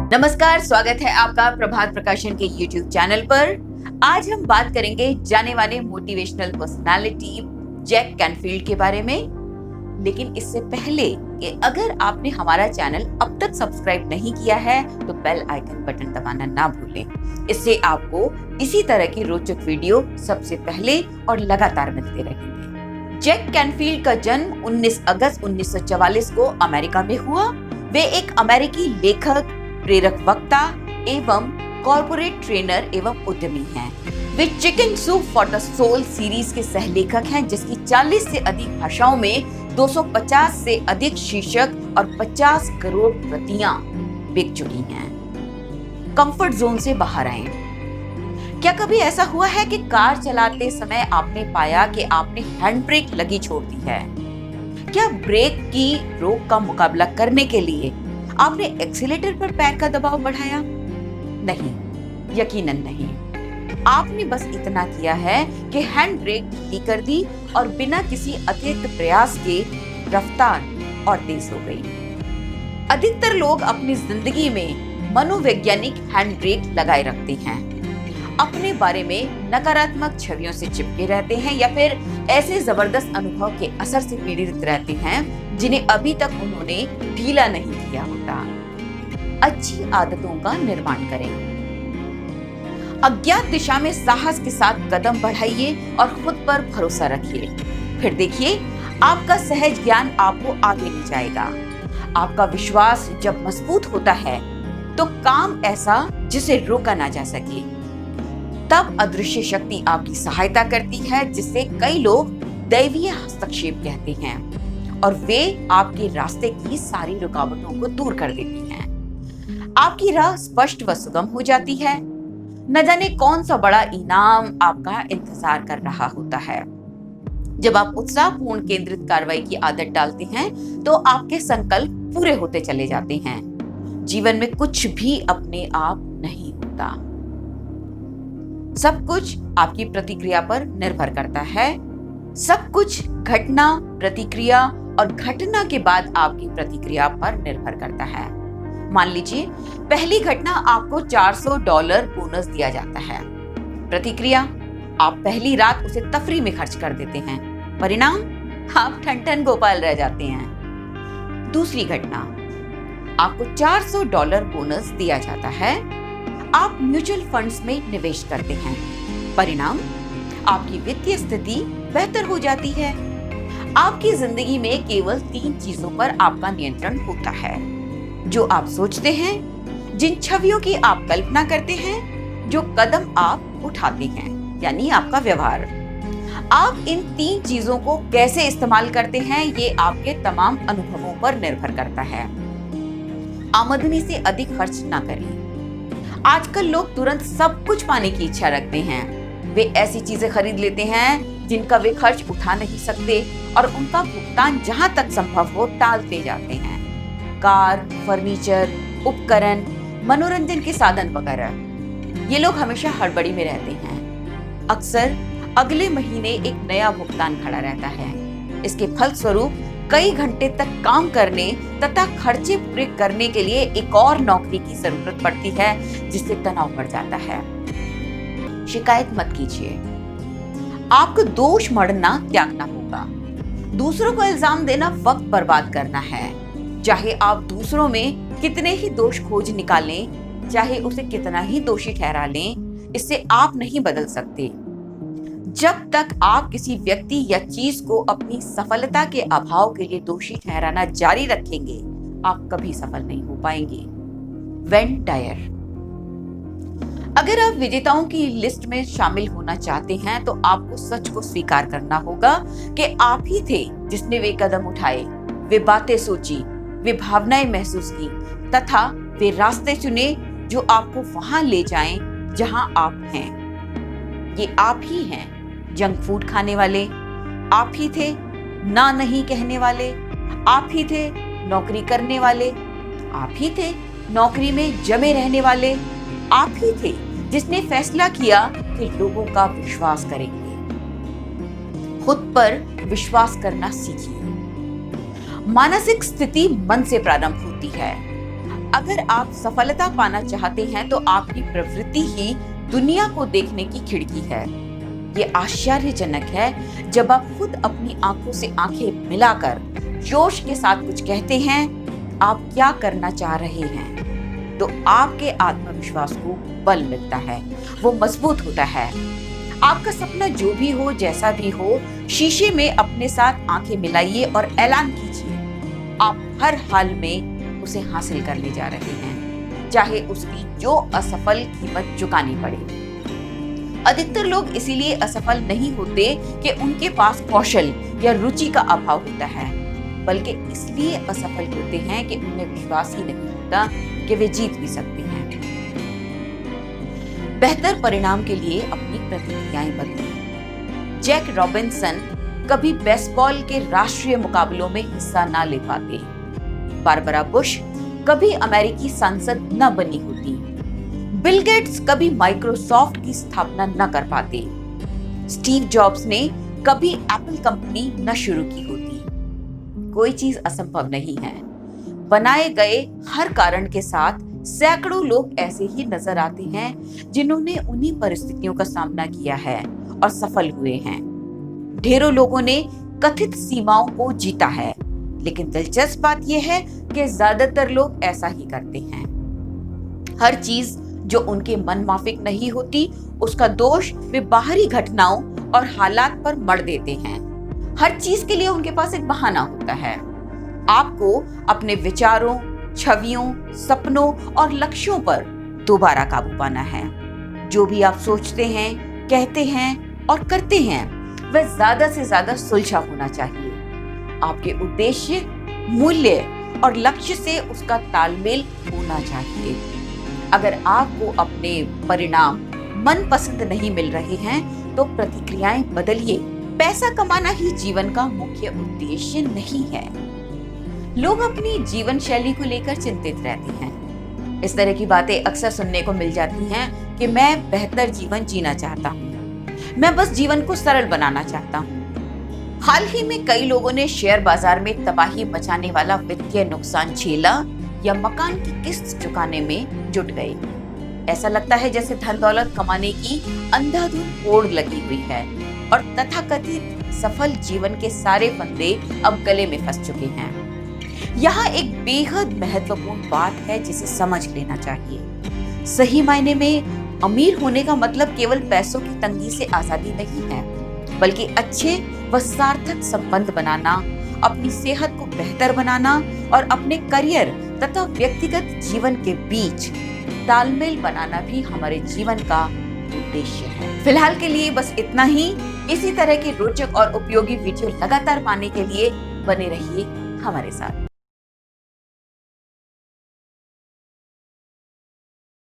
नमस्कार, स्वागत है आपका प्रभात प्रकाशन के YouTube चैनल पर। आज हम बात करेंगे जाने माने मोटिवेशनल पर्सनालिटी जैक कैनफील्ड के बारे में। लेकिन इससे पहले कि अगर आपने हमारा चैनल अब तक सब्सक्राइब नहीं किया है तो बेल आइकन बटन दबाना ना भूलें। इससे आपको इसी तरह की रोचक वीडियो सबसे पहले और लगातार मिलते रहेंगे। जैक कैनफील्ड का जन्म 19 अगस्त 1944 को अमेरिका में हुआ। वे एक अमेरिकी लेखक, प्रेरक वक्ता एवं कॉर्पोरेट ट्रेनर एवं उद्यमी हैं। वे chicken soup for the soul series के सहलेखक हैं, जिसकी 40 से अधिक भाषाओं में 250 से अधिक शीर्षक और 50 करोड़ प्रतियां बिक चुकी हैं। कंफर्ट जोन से बाहर आए। क्या कभी ऐसा हुआ है कि कार चलाते समय आपने पाया कि आपने हैंड ब्रेक लगी छोड़ दी है? क्या ब्रेक की रोक का मुकाबला करने के लिए आपने एक्सीलेटर पर पैर का दबाव बढ़ाया? नहीं, यकीनन नहीं। आपने बस इतना किया है कि हैंड ब्रेक ढीली कर दी और बिना किसी अतिरिक्त प्रयास के रफ्तार और तेज हो गई। अधिकतर लोग अपनी जिंदगी में मनोवैज्ञानिक हैंड ब्रेक लगाए रखते हैं, अपने बारे में नकारात्मक छवियों से चिपके रहते हैं या फिर ऐसे जबरदस्त अनुभव के असर से पीड़ित रहते हैं जिन्हें अभी तक उन्होंने ढीला नहीं किया होता। अच्छी आदतों का निर्माण करें। अज्ञात दिशा में साहस के साथ कदम बढ़ाइए और खुद पर भरोसा रखिए। फिर देखिए, आपका सहज ज्ञान आपको आगे ले जाएगा। आपका विश्वास जब मजबूत होता है तो काम ऐसा जिसे रोका ना जा सके, तब अदृश्य शक्ति आपकी सहायता करती है, जिससे कई लोग दैवीय हस्तक्षेप कहते हैं, और वे आपके रास्ते की सारी रुकावटों को दूर कर देती हैं। आपकी राह स्पष्ट व सुगम हो जाती है। न जाने कौन सा बड़ा इनाम आपका इंतजार कर रहा होता है। जब आप उत्साहपूर्ण केंद्रित कार्रवाई की आदत डालते हैं तो आपके संकल्प पूरे होते चले जाते हैं। जीवन में कुछ भी अपने आप नहीं होता। सब कुछ आपकी प्रतिक्रिया पर निर्भर करता है। सब कुछ घटना, प्रतिक्रिया और घटना के बाद आपकी प्रतिक्रिया पर निर्भर करता है। मान लीजिए, पहली घटना आपको $400 बोनस दिया जाता है। प्रतिक्रिया, आप पहली रात उसे तफरीह में खर्च कर देते हैं। परिणाम, आप ठन-ठन गोपाल रह जाते हैं। दूसरी घटना, आपको $400 बोनस दिया जाता है। आप म्यूचुअल फंड्स में निवेश करते हैं। परिणाम, आपकी वित्तीय स्थिति बेहतर हो जाती है। आपकी जिंदगी में केवल 3 चीजों पर आपका नियंत्रण होता है: जो आप सोचते हैं, जिन छवियों की आप कल्पना करते हैं, जो कदम आप उठाते हैं, यानी आपका व्यवहार। आप इन 3 चीजों को कैसे इस्तेमाल करते हैं, ये आपके तमाम अनुभवों पर निर्भर करता है। आमदनी से अधिक खर्च ना करें। आजकल लोग तुरंत सब कुछ पाने की इच्छा रखते हैं। वे ऐसी चीजें खरीद लेते हैं जिनका वे खर्च उठा नहीं सकते और उनका भुगतान जहां तक संभव हो टालते जाते हैं। कार, फर्नीचर, उपकरण, मनोरंजन के साधन वगैरह। ये लोग हमेशा हड़बड़ी में रहते हैं। अक्सर अगले महीने एक नया भुगतान खड़ा रहता है। इसके फलस्वरूप कई घंटे तक काम करने तथा खर्चे पूरे करने के लिए एक और नौकरी की जरूरत पड़ती है, जिससे तनाव बढ़ जाता है। शिकायत मत कीजिए। आपको दोष मढ़ना त्यागना होगा। दूसरों को इल्जाम देना वक्त बर्बाद करना है। चाहे आप दूसरों में कितने ही दोष खोज निकालें, चाहे उसे कितना ही दोषी ठहरा लें, इससे आप नहीं बदल सकते। जब तक आप किसी व्यक्ति या चीज को अपनी सफलता के अभाव के लिए दोषी ठहराना जारी रखेंगे, आप कभी सफल नहीं हो पाएंगे। Wayne Dyer. अगर आप विजेताओं की लिस्ट में शामिल होना चाहते हैं तो आपको सच को स्वीकार करना होगा कि आप ही थे जिसने वे कदम उठाए, वे बातें सोची, वे भावनाएं महसूस की तथा वे रास्ते चुने जो आपको वहां ले जाएं जहां आप हैं। ये आप ही हैं। जंक फूड खाने वाले आप ही थे, ना नहीं कहने वाले आप ही थे, नौकरी करने वाले आप ही थे, नौकरी में जमे रहने वाले आप ही थे, जिसने फैसला किया कि लोगों का विश्वास करेंगे। खुद पर विश्वास करना सीखिए। मानसिक स्थिति मन से प्रारंभ होती है। अगर आप सफलता पाना चाहते हैं तो आपकी प्रवृत्ति ही दुनिया को देखने की खिड़की है। ये आश्चर्यजनक है जब आप खुद अपनी आंखों से आंखें मिलाकर जोश के साथ कुछ कहते हैं, आप क्या करना चाह रहे हैं, तो आपके आत्मविश्वास को बल मिलता है, वो मजबूत होता है। आपका सपना जो भी हो, जैसा भी हो, शीशे में अपने साथ आंखें मिलाइए और ऐलान कीजिए, आप हर हाल में उसे हासिल करने जा रहे हैं, चाहे उसकी जो असफल कीमत चुकानी पड़े। अधिकतर लोग इसीलिए असफल नहीं होते कि उनके पास कौशल या रुचि का अभाव होता है, बल्कि इसलिए असफल होते हैं कि उन्हें विश्वास ही नहीं होता कि वे जीत भी सकते हैं। बेहतर परिणाम के लिए अपनी प्रतिक्रियाएं बदलें। जैक रॉबिन्सन कभी बेसबॉल के राष्ट्रीय मुकाबलों में हिस्सा न ले पाते। बारबरा बुश कभी अमेरिकी सांसद न बनी होती। बिल गेट्स कभी माइक्रोसॉफ्ट की स्थापना न कर पाते। स्टीव जॉब्स ने कभी एप्पल कंपनी न शुरू की होती। कोई चीज असंभव नहीं है। बनाए गए हर कारण के साथ सैकड़ों लोग ऐसे ही नजर आते हैं जिन्होंने उन्हीं परिस्थितियों का सामना किया है और सफल हुए हैं। ढेरों लोगों ने कथित सीमाओं को जीता है, लेकिन दिलचस्प बात यह है कि ज्यादातर लोग ऐसा ही करते हैं। हर चीज जो उनके मन माफिक नहीं होती, उसका दोष वे बाहरी घटनाओं और हालात पर मढ़ देते हैं। हर चीज के लिए उनके पास एक बहाना होता है। आपको अपने विचारों, छवियों, सपनों और लक्ष्यों पर दोबारा काबू पाना है। जो भी आप सोचते हैं, कहते हैं और करते हैं, वह ज्यादा से ज्यादा सुलझा होना चाहिए। आपके उद्देश्य, मूल्य और लक्ष्य से उसका तालमेल होना चाहिए। अगर आपको अपने परिणाम मनपसंद नहीं मिल रहे हैं, तो प्रतिक्रियाएं बदलिए। पैसा कमाना ही जीवन का मुख्य उद्देश्य नहीं है। लोग अपनी जीवन शैली को लेकर चिंतित रहते हैं। इस तरह की बातें अक्सर सुनने को मिल जाती हैं कि मैं बेहतर जीवन जीना चाहता हूँ, मैं बस जीवन को सरल बनाना चाहता हूँ। हाल ही में कई लोगों ने शेयर बाजार में तबाही मचाने वाला वित्तीय नुकसान झेला या मकान की किस्त चुकाने में जुट गए। ऐसा लगता है जैसे धन दौलत कमाने की अंधाधुंध होड़ लगी हुई है और तथाकथित सफल जीवन के सारे फंदे अब गले में फंस चुके हैं। यहाँ एक बेहद महत्वपूर्ण बात है जिसे समझ लेना चाहिए। सही मायने में अमीर होने का मतलब केवल पैसों की तंगी से आजादी नहीं है, बल्कि अच्छे व सार्थक संबंध बनाना, अपनी सेहत को बेहतर बनाना और अपने करियर तथा व्यक्तिगत जीवन के बीच तालमेल बनाना भी हमारे जीवन का उद्देश्य है। फिलहाल के लिए बस इतना ही। इसी तरह के रोचक और उपयोगी वीडियो लगातार पाने के लिए बने रहिए हमारे साथ।